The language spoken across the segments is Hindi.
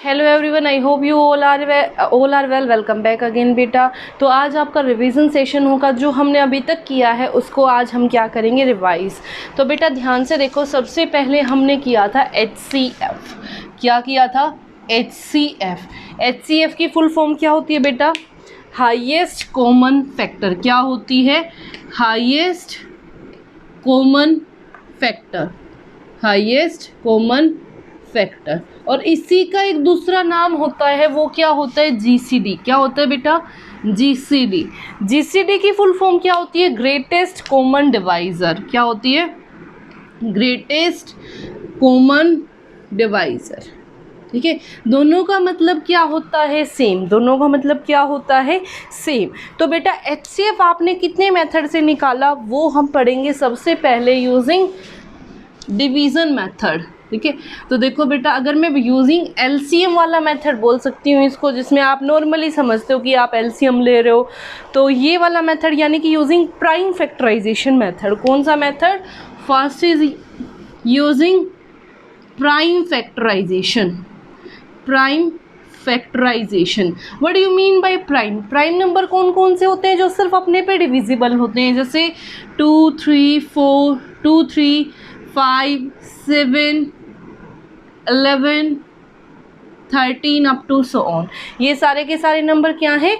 Hello everyone, I hope you all are well. Welcome back again बेटा। तो आज आपका रिवीजन सेशन होगा। जो हमने अभी तक किया है उसको आज हम क्या करेंगे, रिवाइज। तो बेटा ध्यान से देखो, सबसे पहले हमने किया था HCF। क्या किया था? HCF। HCF की फुल फॉर्म क्या होती है बेटा? Highest common factor. क्या होती है? Highest common factor. Highest common factor. और इसी का एक दूसरा नाम होता है, वो क्या होता है? GCD। क्या होता है बेटा? GCD। GCD की फुल फॉर्म क्या होती है? Greatest common divisor. क्या होती है? Greatest common divisor. ठीक है, दोनों का मतलब क्या होता है? सेम। दोनों का मतलब क्या होता है? सेम। तो बेटा HCF आपने कितने मेथड से निकाला वो हम पढ़ेंगे। सबसे पहले यूजिंग डिवीज़न मेथड। ठीक है, तो देखो बेटा, अगर मैं यूजिंग LCM वाला मेथड बोल सकती हूँ इसको, जिसमें आप नॉर्मली समझते हो कि आप LCM ले रहे हो, तो ये वाला मेथड यानी कि यूजिंग प्राइम फैक्टराइजेशन मेथड। कौन सा method? First is using prime factorisation. Prime factorisation. What do you mean by prime? Prime number कौन कौन से होते हैं जो सिर्फ अपने पे डिविजिबल होते हैं? जैसे 2, 3, 4, 2, 3, 5, 7, 11, 13 अप टू सो ऑन। ये सारे के सारे नंबर क्या हैं?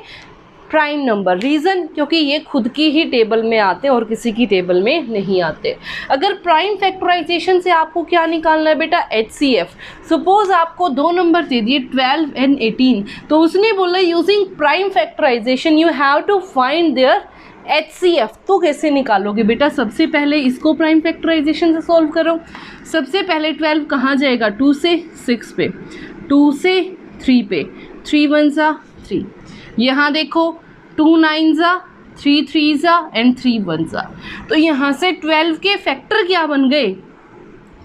Prime number. रीज़न? क्योंकि ये खुद की ही टेबल में आते और किसी की टेबल में नहीं आते। अगर प्राइम फैक्टराइजेशन से आपको क्या निकालना है बेटा? HCF। सपोज आपको दो नंबर दे दिए 12 एंड 18, तो उसने बोला using prime factorisation you have to find their HCF। तो कैसे निकालोगे बेटा? सबसे पहले इसको प्राइम फैक्टराइजेशन से सॉल्व करो। सबसे पहले 12 कहाँ जाएगा? 2 से 6 पे, 2 से 3 पे, 3 1 ज़ा 3। यहाँ देखो 2 9 ज़ा, 3 3 ज़ा एंड 3 1 ज़ा। तो यहाँ से 12 के फैक्टर क्या बन गए?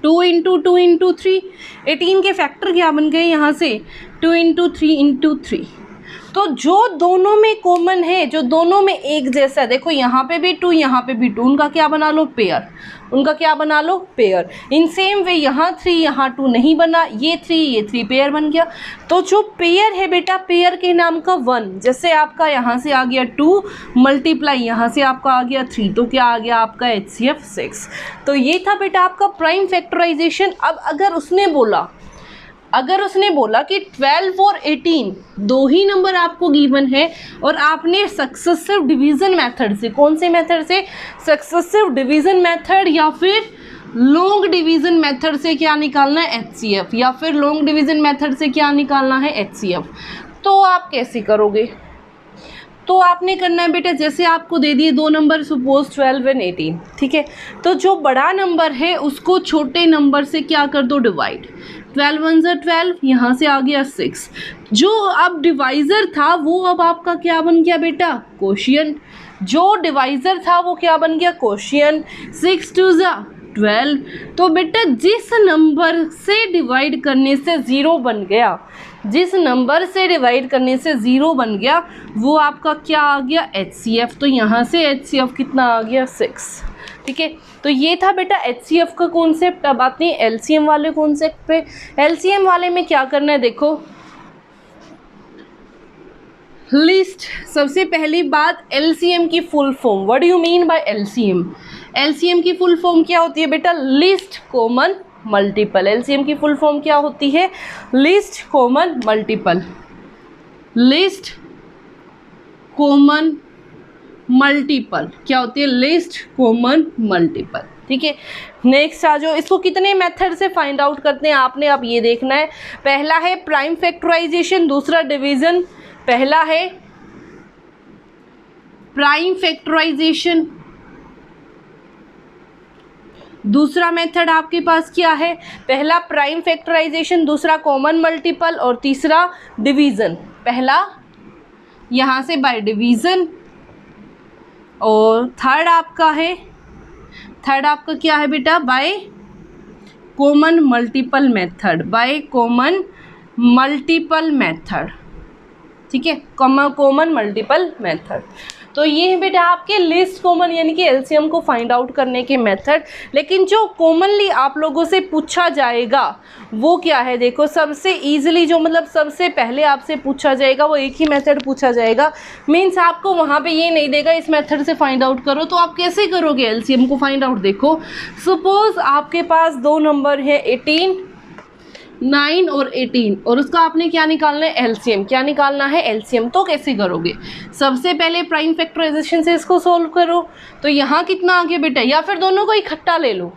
2 इंटू 2 इंटू 3। 18 के फैक्टर क्या बन गए यहाँ से? 2 इंटू 3 इंटू 3। तो जो दोनों में कॉमन है, जो दोनों में एक जैसा है, देखो यहाँ पे भी 2, यहाँ पे भी 2, उनका क्या बना लो? पेयर। उनका क्या बना लो? पेयर। इन सेम वे यहाँ 3, यहाँ 2 नहीं बना, ये 3, ये 3 पेयर बन गया। तो जो पेयर है बेटा, पेयर के नाम का 1। जैसे आपका यहाँ से आ गया 2 मल्टीप्लाई यहाँ से आपका आ गया 3, तो क्या आ गया आपका? HCF 6। तो ये था बेटा आपका प्राइम फैक्टराइजेशन। अब अगर उसने बोला कि 12 और 18 दो ही नंबर आपको गिवन है और आपने सक्सेसिव डिवीज़न मेथड से, कौन से मेथड से? सक्सेसिव डिवीज़न मेथड या फिर लॉन्ग डिवीज़न मेथड से क्या निकालना है? HCF। या फिर लॉन्ग डिवीज़न मेथड से क्या निकालना है? HCF। तो आप कैसे करोगे? तो आपने करना है बेटा, जैसे आपको दे दिए दो नंबर, सपोज 12 एंड 18। ठीक है, तो जो बड़ा नंबर है उसको छोटे नंबर से क्या कर दो? डिवाइड। 12 1 ज़ा 12, यहाँ से आ गया 6। जो अब डिवाइज़र था वो अब आपका क्या बन गया बेटा? कोशिएंट। जो डिवाइज़र था वो क्या बन गया? कोशिएंट। 6 2 ज़ा 12। तो बेटा जिस नंबर से डिवाइड करने से ज़ीरो बन गया, जिस नंबर से डिवाइड करने से ज़ीरो बन गया, वो आपका क्या आ गया? HCF। तो यहाँ से HCF कितना आ गया? 6। ठीक है, तो ये था बेटा HCF का कॉन्सेप्ट। अब आते हैं LCM वाले कॉन्सेप्ट पे। LCM वाले में क्या करना है देखो, लिस्ट। सबसे पहली बात, LCM की full form. What do you mean bye LCM? LCM की फुल फॉर्म क्या होती है बेटा? List common multiple. LCM की फुल फॉर्म क्या होती है? List common multiple. List common multiple क्या होती है? List common multiple. ठीक है, नेक्स्ट आ जाओ। इसको कितने मेथड से फाइंड आउट करते हैं आपने अब ये देखना है। पहला है प्राइम फैक्टराइजेशन, दूसरा डिवीजन। पहला है प्राइम फैक्टराइजेशन, दूसरा मेथड आपके पास क्या है? पहला प्राइम फैक्टराइजेशन, दूसरा कॉमन मल्टीपल और तीसरा डिवीज़न। पहला यहाँ से बाय डिवीज़न और थर्ड आपका क्या है बेटा? By common multiple method. By common multiple method. ठीक है, कॉमन मल्टीपल मेथड। तो ये है बेटा आपके लिस्ट कॉमन यानी कि एलसीएम को फाइंड आउट करने के मेथड। लेकिन जो कॉमनली आप लोगों से पूछा जाएगा वो क्या है, देखो सबसे ईजिली जो मतलब सबसे पहले आपसे पूछा जाएगा वो एक ही मेथड पूछा जाएगा। मीन्स आपको वहाँ पे ये नहीं देगा इस मेथड से फाइंड आउट करो, तो आप कैसे करोगे एलसीएम को फाइंड आउट। देखो सपोज आपके पास दो नंबर है 18, 9 और 18 और उसका आपने क्या निकालना है एलसीएम, क्या निकालना है एलसीएम। तो कैसे करोगे, सबसे पहले प्राइम फैक्टराइजेशन से इसको सॉल्व करो। तो यहाँ कितना आ गया बेटा, या फिर दोनों को इकट्ठा ले लो,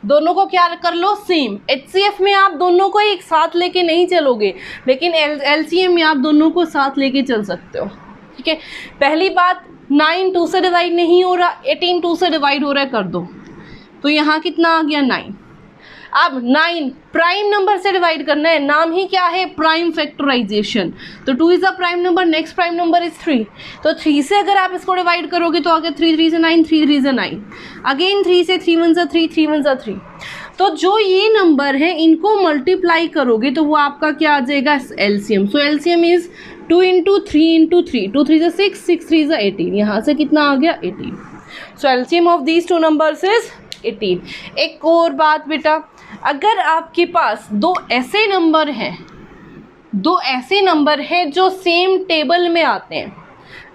दोनों को क्या कर लो सेम। एचसीएफ में आप दोनों को एक साथ लेके नहीं चलोगे, लेकिन एलसीएम में आप दोनों को साथ लेके चल सकते हो। ठीक है, पहली बात 9 2 से डिवाइड नहीं हो रहा, 18 2 से डिवाइड हो रहा है, कर दो। तो यहाँ कितना आ गया 9। अब 9 प्राइम नंबर से डिवाइड करना है, नाम ही क्या है प्राइम फैक्टराइजेशन। तो 2 is a prime number, next prime number is 3। तो 3 से अगर आप इसको डिवाइड करोगे तो आगे 3 3 से 9, 3 3 से 9, अगेन 3 से 3 1 से 3, 3 1 से 3। तो जो ये नंबर है इनको मल्टीप्लाई करोगे तो वो आपका क्या आ जाएगा एलसीएम। सो एलसीएम इज 2 × 3 × 3, 2 3 से 6, 6 3 से 18। यहाँ से कितना आ गया 18। So LCM of these two numbers is 18। एक और बात बेटा, अगर आपके पास दो ऐसे नंबर हैं जो सेम टेबल में आते हैं,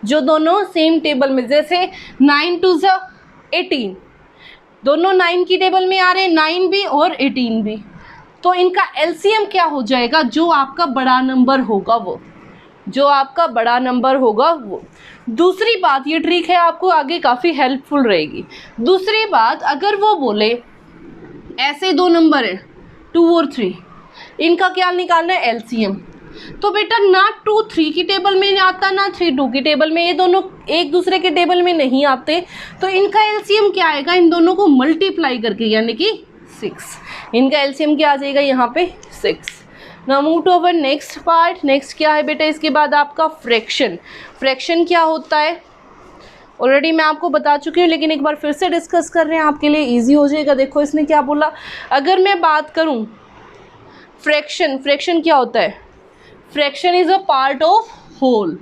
जो दोनों सेम टेबल में, जैसे 9 2 से 18, दोनों 9 की टेबल में आ रहे हैं, 9 भी और 18 भी, तो इनका एलसीएम क्या हो जाएगा, जो आपका बड़ा नंबर होगा वो, जो आपका बड़ा नंबर होगा वो। दूसरी बात, ये ट्रिक है आपको आगे काफ़ी हेल्पफुल रहेगी। दूसरी बात, अगर वो बोले ऐसे दो नंबर है 2 और 3, इनका क्या निकालना है एलसीएम, तो बेटा ना 2 3 की टेबल में आता ना 3 2 की टेबल में, ये दोनों एक दूसरे के टेबल में नहीं आते, तो इनका एलसीएम क्या आएगा, इन दोनों को मल्टीप्लाई करके यानी कि 6। इनका एलसीएम क्या आ जाएगा यहाँ पे 6। Now move to our next part. Next क्या है बेटा, इसके बाद आपका फ्रैक्शन। फ्रैक्शन क्या होता है ऑलरेडी मैं आपको बता चुकी हूँ, लेकिन एक बार फिर से डिस्कस कर रहे हैं, आपके लिए इजी हो जाएगा। देखो इसने क्या बोला, अगर मैं बात करूँ फ्रैक्शन क्या होता है, fraction is a part of whole,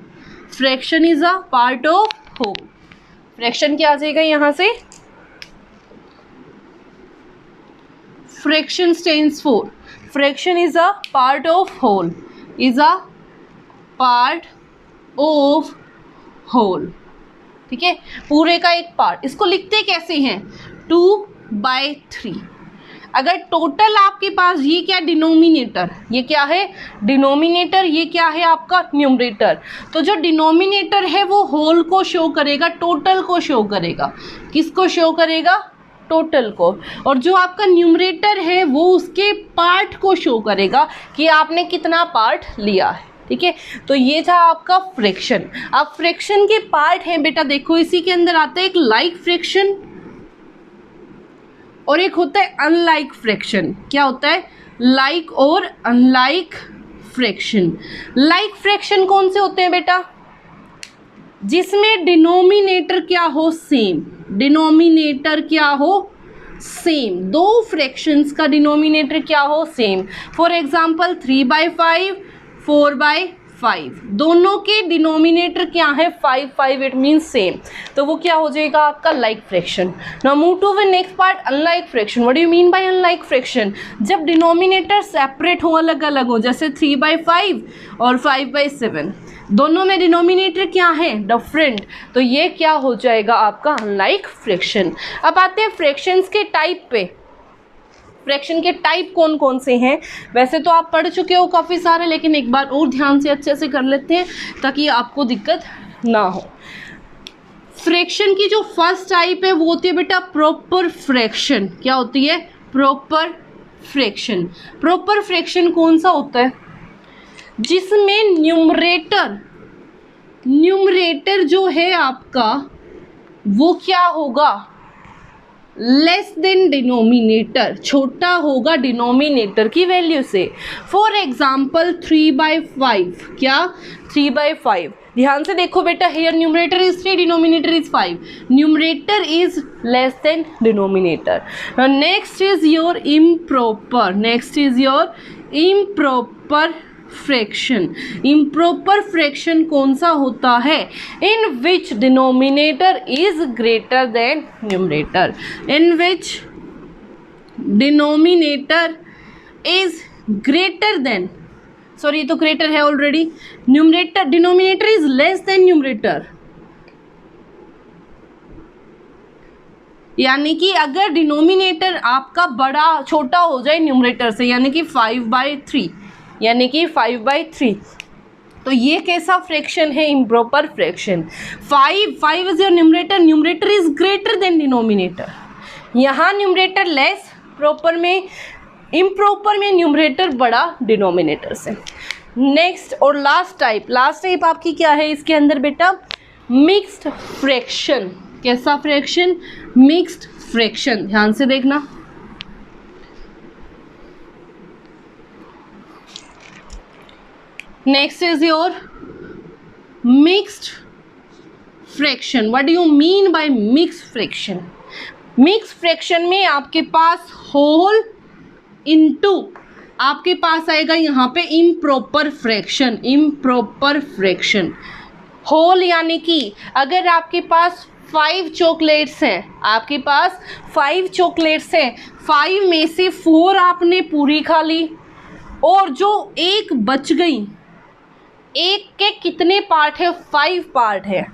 fraction is a part of whole. Fraction क्या आ जाएगा यहाँ से, fraction stands for, fraction is a part of whole, is a part of whole. ठीक है, पूरे का एक पार्ट। इसको लिखते कैसे हैं 2/3। अगर टोटल आपके पास, ये क्या डिनोमिनेटर, ये क्या है डिनोमिनेटर, ये क्या है आपका न्यूमरेटर, तो जो डिनोमिनेटर है वो होल को शो करेगा, टोटल को शो करेगा। किसको शो करेगा, टोटल को। और जो आपका न्यूमरेटर है वो उसके पार्ट को शो करेगा कि आपने कितना पार्ट लिया है। ठीक है, तो ये था आपका फ्रैक्शन। अब फ्रैक्शन के पार्ट हैं बेटा, देखो इसी के अंदर आता है एक लाइक फ्रैक्शन और एक होता है अनलाइक फ्रैक्शन। क्या होता है, लाइक और अनलाइक फ्रैक्शन। लाइक फ्रैक्शन कौन से होते हैं बेटा, जिसमें डिनोमिनेटर क्या हो सेम, डिनोमिनेटर क्या हो सेम, दो फ्रैक्शंस का डिनोमिनेटर क्या हो सेम। फॉर एग्जांपल 3/5, 4/5, दोनों के डिनोमिनेटर क्या है 5 5, इट मीन्स सेम, तो वो क्या हो जाएगा आपका like fraction. Now move to the next part, unlike fraction. What do you mean by unlike fraction, जब डिनोमिनेटर सेपरेट हो, अलग अलग हो, जैसे 3/5 और 5/7, दोनों में डिनोमिनेटर क्या है डिफरेंट, तो ये क्या हो जाएगा आपका अनलाइक फ्रैक्शन। अब आते हैं फ्रैक्शंस के टाइप पे। फ्रैक्शन के टाइप कौन कौन से हैं, वैसे तो आप पढ़ चुके हो काफ़ी सारे, लेकिन एक बार और ध्यान से अच्छे से कर लेते हैं ताकि आपको दिक्कत ना हो। फ्रैक्शन की जो फर्स्ट टाइप है वो होती है बेटा प्रॉपर फ्रैक्शन। क्या होती है, प्रॉपर फ्रैक्शन। प्रॉपर फ्रैक्शन कौन सा होता है, जिसमें न्यूमरेटर जो है आपका वो क्या होगा, लेस देन डिनोमिनेटर, छोटा होगा डिनोमिनेटर की वैल्यू से। फॉर एग्जाम्पल 3/5, क्या 3/5, ध्यान से देखो बेटा, here numerator is 3, denominator is 5, numerator is less than denominator. Next is your improper, next is your improper fraction. Improper fraction कौन सा होता है? In which denominator is greater than numerator. In which denominator is greater than, sorry तो ग्रेटर है already, numerator denominator is less than numerator. यानी कि अगर डिनोमिनेटर आपका बड़ा छोटा हो जाए न्यूमरेटर से, यानी कि 5/3, यानी कि 5/3, तो ये कैसा फ्रैक्शन है? Improper fraction. 5 is your numerator, numerator is greater than denominator. यहाँ न्यूमरेटर लेस, प्रॉपर में इम्प्रॉपर में न्यूमरेटर बड़ा डिनोमिनेटर से। नेक्स्ट और लास्ट टाइप आपकी क्या है इसके अंदर बेटा? Mixed fraction. कैसा फ्रैक्शन? Mixed fraction. ध्यान से देखना, next is your mixed fraction. What do you mean bye mixed fraction? Mixed fraction में आपके पास होल इनटू आपके पास आएगा यहाँ पे improper fraction. Improper fraction whole, यानी कि अगर आपके पास 5 चॉकलेट्स हैं, आपके पास 5 चॉकलेट्स हैं, 5 में से 4 आपने पूरी खा ली और जो एक बच गई, एक के कितने पार्ट है? 5 पार्ट है।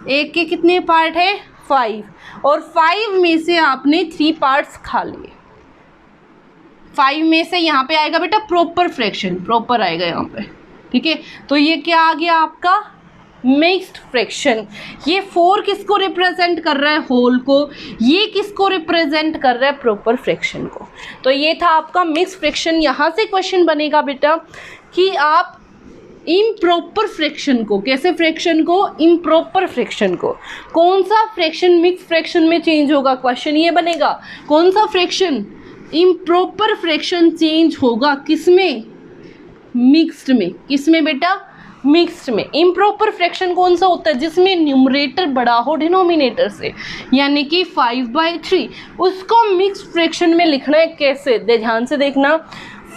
एक के कितने पार्ट है? 5, और 5 में से आपने 3 पार्ट्स खा लिए। 5 में से यहाँ पे आएगा बेटा प्रॉपर फ्रैक्शन, प्रॉपर आएगा यहाँ पे, ठीक है। तो ये क्या आ गया आपका? Mixed fraction. ये 4 किसको रिप्रेजेंट कर रहा है? होल को। ये किसको रिप्रेजेंट कर रहा है? प्रॉपर फ्रैक्शन को। तो ये था आपका मिक्स्ड फ्रैक्शन। यहाँ से क्वेश्चन बनेगा बेटा कि आप इम्प्रॉपर फ्रैक्शन को, कैसे फ्रैक्शन को? इम्प्रॉपर फ्रैक्शन को। कौन सा फ्रैक्शन मिक्स्ड फ्रैक्शन में चेंज होगा? क्वेश्चन ये बनेगा, कौन सा फ्रैक्शन? इम्प्रॉपर फ्रैक्शन चेंज होगा किसमें? मिक्स्ड में। किसमें बेटा? मिक्स्ड में। इम्प्रॉपर फ्रैक्शन कौन सा होता है? जिसमें न्यूमरेटर बड़ा हो डिनोमिनेटर से, यानी कि 5/3। उसको मिक्स्ड फ्रैक्शन में लिखना है कैसे? ध्यान से देखना,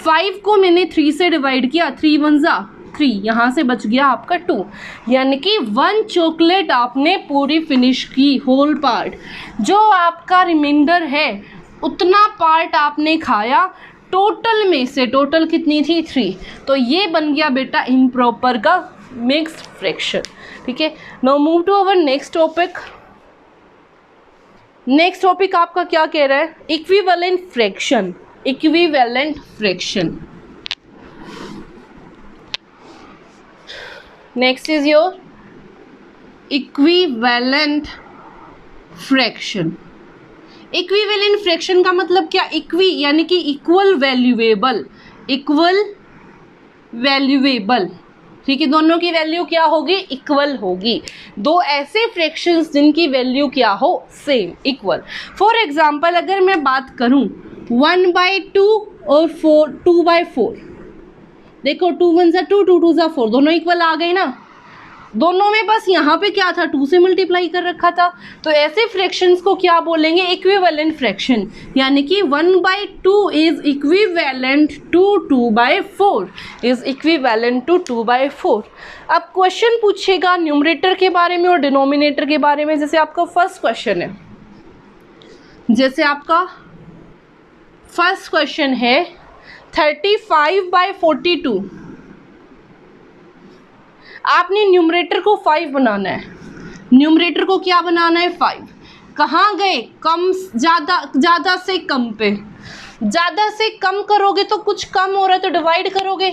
5 को मैंने 3 से डिवाइड किया, 3 1 जा 3, यहाँ से बच गया आपका 2, यानी कि 1 चॉकलेट आपने पूरी फिनिश की, होल पार्ट। जो आपका रिमाइंडर है उतना पार्ट आपने खाया, टोटल में से, टोटल कितनी थी? 3। तो ये बन गया बेटा इम्प्रॉपर का मिक्स्ड फ्रैक्शन, ठीक है। Now move to our next topic. Next topic आपका क्या कह रहा है? Equivalent fraction. Equivalent fraction. Next is your equivalent fraction. Equivalent fraction का मतलब क्या? इक्वी यानी कि इक्वल वैल्यूएबल, इक्वल वैल्यूएबल, ठीक है। दोनों की वैल्यू क्या होगी? इक्वल होगी। दो ऐसे फ्रैक्शंस जिनकी वैल्यू क्या हो? Same, equal. फॉर एग्जांपल अगर मैं बात करूं 1/2 और 2/4, देखो 2 1 जा 2, 2 2 जा 4, दोनों इक्वल आ गए ना। दोनों में बस यहाँ पे क्या था? 2 से मल्टीप्लाई कर रखा था। तो ऐसे फ्रैक्शंस को क्या बोलेंगे? Equivalent fraction. यानी कि 1/2 is equivalent to 2/4, is equivalent to 2/4। अब क्वेश्चन पूछेगा न्यूमरेटर के बारे में और डिनोमिनेटर के बारे में। जैसे आपका फर्स्ट क्वेश्चन है, जैसे आपका फर्स्ट क्वेश्चन है 35/42। आपने न्यूमरेटर को 5 बनाना है, न्यूमरेटर को क्या बनाना है? 5। कहाँ गए? कम, ज़्यादा से कम पे। ज़्यादा से कम करोगे तो कुछ कम हो रहा है तो डिवाइड करोगे।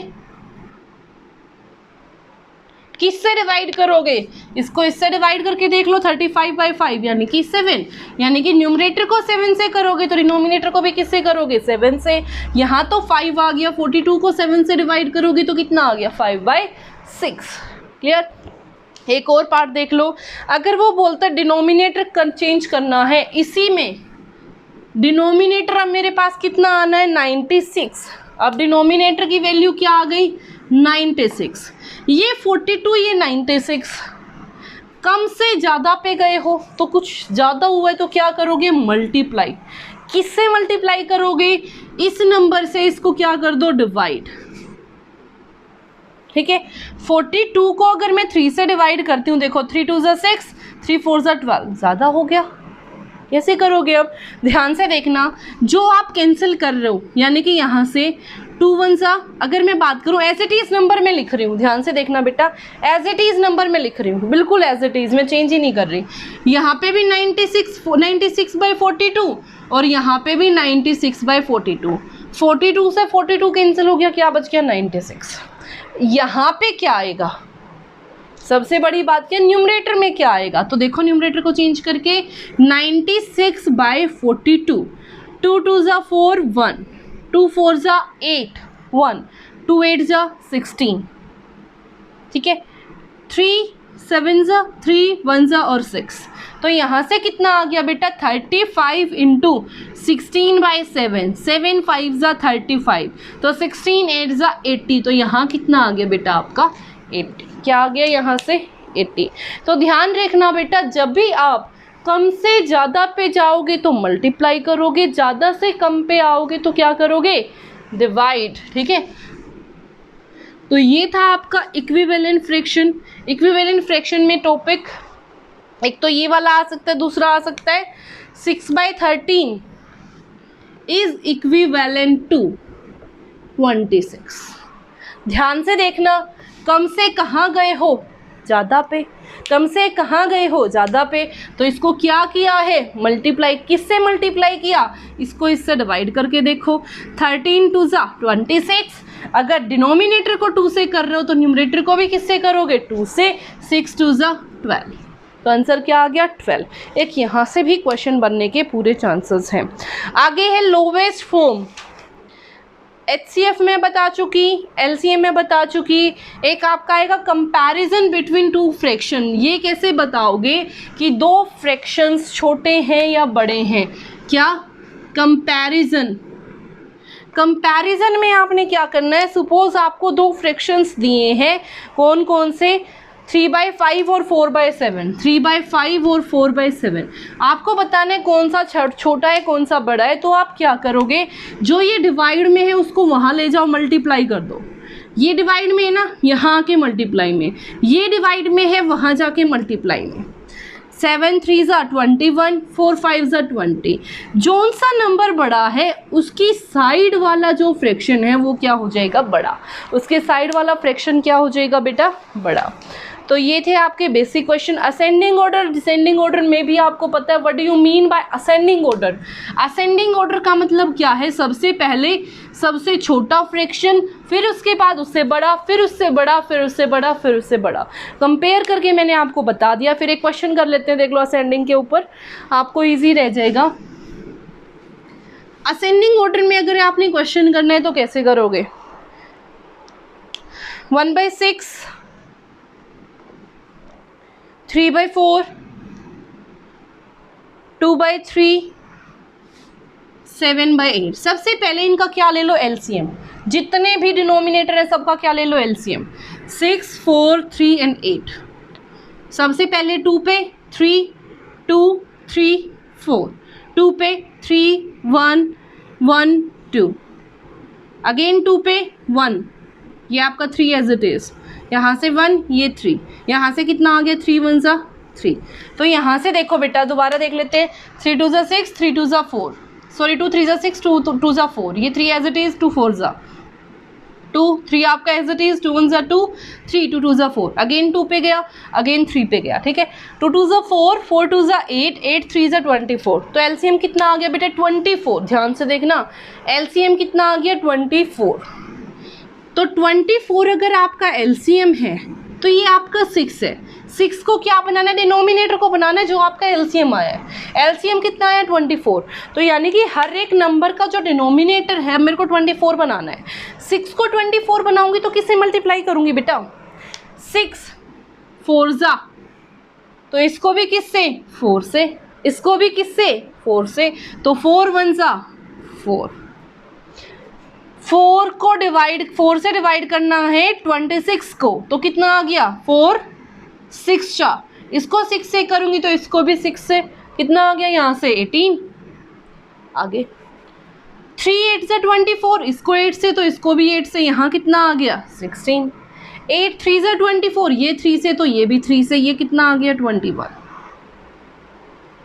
किससे डिवाइड करोगे? इसको इससे डिवाइड करके देख लो, 35/5 यानी कि 7, यानी कि न्यूमरेटर को 7 से करोगे तो डिनोमिनेटर को भी किससे करोगे? 7 से। यहाँ तो 5 आ गया, 42 को 7 से डिवाइड करोगे तो कितना आ गया? 5/6। क्लियर? एक और पार्ट देख लो। अगर वो बोलता है डिनोमिनेटर चेंज करना है, इसी में डिनोमिनेटर अब मेरे पास कितना आना है? 96। अब डिनोमिनेटर की वैल्यू क्या आ गई? 96। ये 42, ये 96। कम से ज़्यादा पे गए हो तो कुछ ज़्यादा हुआ है तो क्या करोगे? मल्टीप्लाई। किससे मल्टीप्लाई करोगे? इस नंबर से इसको क्या कर दो? डिवाइड। ठीक है। 42 को अगर मैं 3 से डिवाइड करती हूँ, देखो 3 2 ज़ा 6, 3 4 ज़ा 12, ज़्यादा हो गया। कैसे करोगे? अब ध्यान से देखना, जो आप कैंसिल कर रहे हो यानी कि यहाँ से 2 1 ज़ा, अगर मैं बात करूँ एज इट इज़ नंबर में लिख रही हूँ, ध्यान से देखना बेटा, एज इट इज़ नंबर में लिख रही हूँ, बिल्कुल एज इट इज़, मैं चेंज ही नहीं कर रही। यहाँ पे भी 96/42 और यहाँ पे भी 96/42। 42 से 42 कैंसिल हो गया, क्या बच गया? 96। यहाँ पे क्या आएगा? सबसे बड़ी बात क्या, न्यूमरेटर में क्या आएगा? तो देखो न्यूमरेटर को चेंज करके 96/42, 2 2 ज़ा 4 1, 2 4 ज़ा 8 1, 2 8 ज़ा 16, ठीक है। 3 7 ज़ा 3, 1 ज़ा और 6, तो यहाँ से कितना आ गया बेटा? 35 इंटू 16/7, 7 5 ज़ा 35, तो 16 8 ज़ा 80, तो यहाँ कितना आ गया बेटा आपका? 80। क्या आ गया यहाँ से? 80। तो ध्यान रखना बेटा, जब भी आप कम से ज़्यादा पे जाओगे तो मल्टीप्लाई करोगे, ज़्यादा से कम पे आओगे तो क्या करोगे? डिवाइड, ठीक है। तो ये था आपका इक्विवेलेंट फ्रैक्शन। इक्विवेलेंट फ्रैक्शन में टॉपिक एक तो ये वाला आ सकता है, दूसरा आ सकता है 6/13 इज इक्विवेलेंट टू 26। ध्यान से देखना, कम से कहाँ गए हो? ज़्यादा पे। कम से कहाँ गए हो? ज़्यादा पे। तो इसको क्या किया है? मल्टीप्लाई। किससे मल्टीप्लाई किया? इसको इससे डिवाइड करके देखो। 13 2 ज़ा 26। अगर डिनोमिनेटर को 2 से कर रहे हो तो न्यूमरेटर को भी किससे करोगे? 2 से। 6 2 ज़ा 12, तो आंसर क्या आ गया? 12। एक यहाँ से भी क्वेश्चन बनने के पूरे चांसेस हैं। आगे है लोवेस्ट फॉर्म। HCF में बता चुकी, LCM में बता चुकी। एक आपका आएगा कंपैरिजन बिटवीन टू फ्रैक्शन। ये कैसे बताओगे कि दो फ्रैक्शंस छोटे हैं या बड़े हैं? क्या? कंपैरिजन। कंपैरिजन में आपने क्या करना है, सपोज आपको दो फ्रैक्शंस दिए हैं, कौन कौन से? 3/5 और 4/7। 3/5 और 4/7 आपको बताना है कौन सा छोटा है कौन सा बड़ा है। तो आप क्या करोगे, जो ये डिवाइड में है उसको वहाँ ले जाओ, मल्टीप्लाई कर दो। ये डिवाइड में है ना, यहाँ आके मल्टीप्लाई में। ये डिवाइड में है, वहाँ जाके मल्टीप्लाई में। 7 3 ज़ा 21, 4 5 ज़ा 20। जौन सा नंबर बड़ा है उसकी साइड वाला जो फ्रैक्शन है वो क्या हो जाएगा? बड़ा। उसके साइड वाला फ्रैक्शन क्या हो जाएगा बेटा? बड़ा। तो ये थे आपके basic question. Ascending order, descending order में भी आपको पता है what do you mean bye ascending order. Ascending order का मतलब क्या है? सबसे पहले सबसे छोटा फ्रैक्शन, फिर उसके बाद उससे बड़ा, फिर उससे बड़ा, फिर उससे बड़ा, फिर उससे बड़ा। कंपेयर करके मैंने आपको बता दिया। फिर एक क्वेश्चन कर लेते हैं, देख लो असेंडिंग के ऊपर, आपको ईजी रह जाएगा। असेंडिंग ऑर्डर में अगर आपने क्वेश्चन करना है तो कैसे करोगे? 1/6, 3/4, 2/3, 7/8। सबसे पहले इनका क्या ले लो? LCM। जितने भी डिनोमिनेटर है सबका क्या ले लो? LCM। 6 4 3 एंड 8। सबसे पहले 2 पे 3 2 3 4, 2 पे 3 1 1 2, अगेन 2 पे 1, ये आपका 3 एज इट इज़, यहाँ से 1, ये 3, यहाँ से कितना आ गया? 3 1 ज़ा 3। तो यहाँ से देखो बेटा, दोबारा देख लेते हैं। 3 2 ज़ा 6, 3 2 ज़ा 4, सॉरी 2 3 ज़ा 6, 2 2 ज़ा 4, ये 3 एज इट इज़, 2 4 ज़ा 2, 3 आपका एज इट इज़, 2 1 ज़ा 2, 3 2 2 ज़ा 4, अगेन 2 पे गया, अगेन 3 पे गया, ठीक है। 2 2 ज़ा 4, 4 2 ज़ा 8, 8 3 ज़ा 24। तो LCM कितना आ गया बेटा? 24। ध्यान से देखना, LCM कितना आ गया? 24। तो 24 अगर आपका LCM है तो ये आपका 6 है। 6 को क्या बनाना है? डिनोमिनेटर को बनाना है, जो आपका LCM आया है। LCM कितना आया? 24। तो यानी कि हर एक नंबर का जो डिनोमिनेटर है मेरे को 24 बनाना है। 6 को 24 बनाऊंगी तो किससे मल्टीप्लाई करूंगी बेटा? 6 4 ज़ा, तो इसको भी किससे? 4 से। इसको भी किससे? 4 से। तो 4 1 ज़ा 4। 4 को डिवाइड, 4 से डिवाइड करना है 26 को, तो कितना आ गया? 4 6 चा, इसको 6 से करूंगी तो इसको भी 6 से, कितना आ गया? यहाँ से 18। आगे 3 8 से 24, इसको 8 से तो इसको भी 8 से, यहाँ कितना आ गया? 16। 8 3 से 24, ये 3 से तो ये भी 3 से, ये कितना आ गया 21।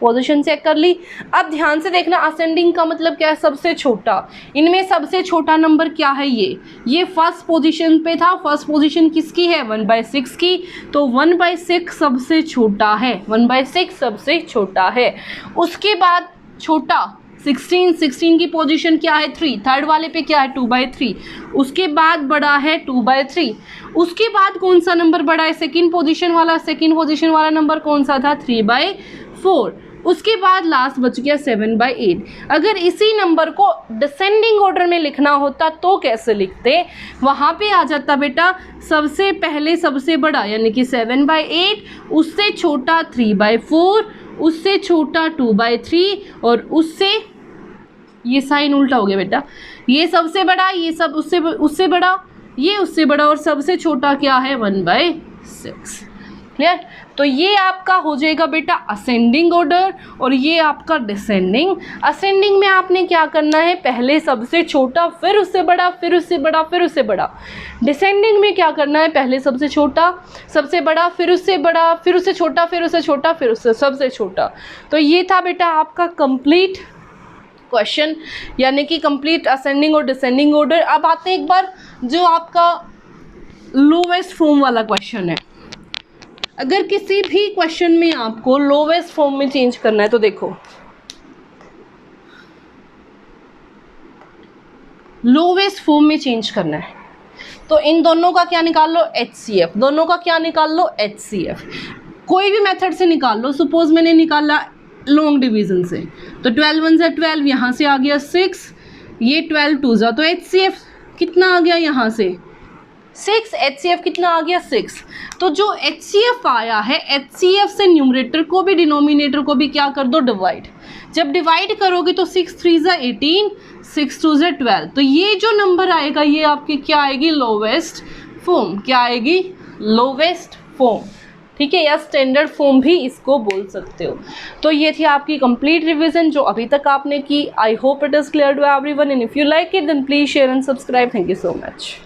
पोजीशन चेक कर ली। अब ध्यान से देखना, असेंडिंग का मतलब क्या है, सबसे छोटा। इनमें सबसे छोटा नंबर क्या है, ये फर्स्ट पोजीशन पे था। फर्स्ट पोजीशन किसकी है, 1/6 की, तो 1/6 सबसे छोटा है, 1/6 सबसे छोटा है। उसके बाद छोटा 16 की पोजीशन क्या है, 3। थर्ड वाले पे क्या है, 2/3। उसके बाद बड़ा है 2/3। उसके बाद कौन सा नंबर बड़ा है, सेकंड पोजीशन वाला नंबर कौन सा था, 3/4। उसके बाद लास्ट बच गया 7/8। अगर इसी नंबर को डिसेंडिंग ऑर्डर में लिखना होता तो कैसे लिखते, वहाँ पे आ जाता बेटा सबसे पहले सबसे बड़ा यानी कि 7/8, उससे छोटा 3/4, उससे छोटा 2/3 और उससे, ये साइन उल्टा हो गया बेटा, ये सबसे बड़ा, ये सब उससे बड़ा, ये उससे बड़ा और सबसे छोटा क्या है 1/6। क्लियर। तो ये आपका हो जाएगा बेटा असेंडिंग ऑर्डर और ये आपका डिसेंडिंग। असेंडिंग में आपने क्या करना है, पहले सबसे छोटा, फिर उससे बड़ा, फिर उससे बड़ा, फिर उससे बड़ा। डिसेंडिंग में क्या करना है, पहले सबसे छोटा, सबसे बड़ा, फिर उससे बड़ा, फिर उससे छोटा, फिर उससे छोटा, फिर उससे सबसे छोटा। तो ये था बेटा आपका कंप्लीट क्वेश्चन, यानी कि कंप्लीट असेंडिंग और डिसेंडिंग ऑर्डर। अब आते हैं एक बार जो आपका लोवेस्ट फॉर्म वाला क्वेश्चन है। अगर किसी भी क्वेश्चन में आपको लोवेस्ट फॉर्म में चेंज करना है तो देखो, लोवेस्ट फॉर्म में चेंज करना है तो इन दोनों का क्या निकाल लो, HCF। दोनों का क्या निकाल लो, HCF। कोई भी मेथड से निकाल लो। सपोज मैंने निकाला लॉन्ग डिवीजन से, तो 12 1 से 12, यहाँ से आ गया 6, ये 12 2 जा, तो HCF कितना आ गया, यहाँ से 6, HCF कितना आ गया 6। तो जो HCF आया है, HCF से न्यूमरेटर को भी डिनोमिनेटर को भी क्या कर दो, डिवाइड। जब डिवाइड करोगे तो 6 3 जा 18, 6 2 जा 12, तो ये जो नंबर आएगा ये आपकी क्या आएगी, लोवेस्ट फॉर्म। क्या आएगी, लोवेस्ट फॉर्म। ठीक है, या स्टैंडर्ड फॉर्म भी इसको बोल सकते हो। तो ये थी आपकी कंप्लीट रिवीजन जो अभी तक आपने की। I hope it is clear to everyone, and if you like it then please share and subscribe. Thank you so much.